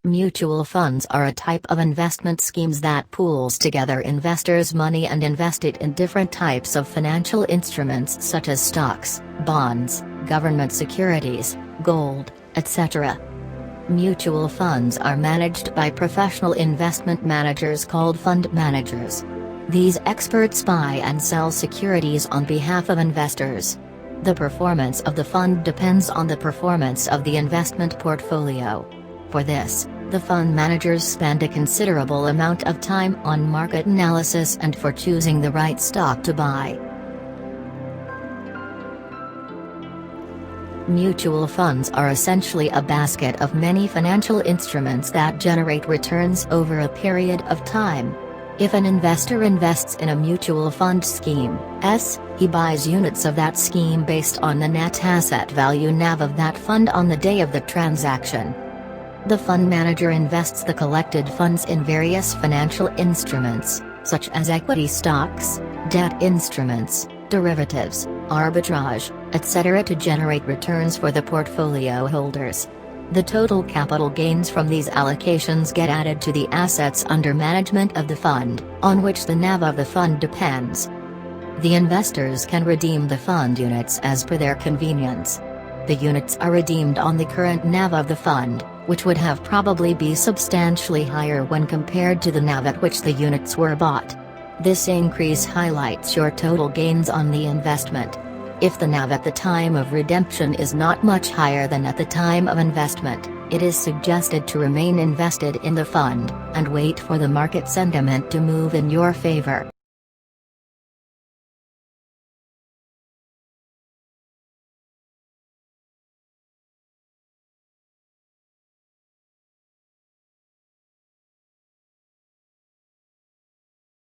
Mutual funds are a type of investment schemes that pools together investors' money and invest it in different types of financial instruments such as stocks, bonds, government securities, gold, etc. Mutual funds are managed by professional investment managers called fund managers. These experts buy and sell securities on behalf of investors. The performance of the fund depends on the performance of the investment portfolio. For this, the fund managers spend a considerable amount of time on market analysis and for choosing the right stock to buy. Mutual funds are essentially a basket of many financial instruments that generate returns over a period of time. If an investor invests in a mutual fund scheme, he buys units of that scheme based on the net asset value (NAV) of that fund on the day of the transaction. The fund manager invests the collected funds in various financial instruments, such as equity stocks, debt instruments, derivatives, arbitrage, etc. to generate returns for the portfolio holders. The total capital gains from these allocations get added to the assets under management of the fund, on which the NAV of the fund depends. The investors can redeem the fund units as per their convenience. The units are redeemed on the current NAV of the fund, which would have probably be substantially higher when compared to the NAV at which the units were bought. This increase highlights your total gains on the investment. If the NAV at the time of redemption is not much higher than at the time of investment, it is suggested to remain invested in the fund, and wait for the market sentiment to move in your favor.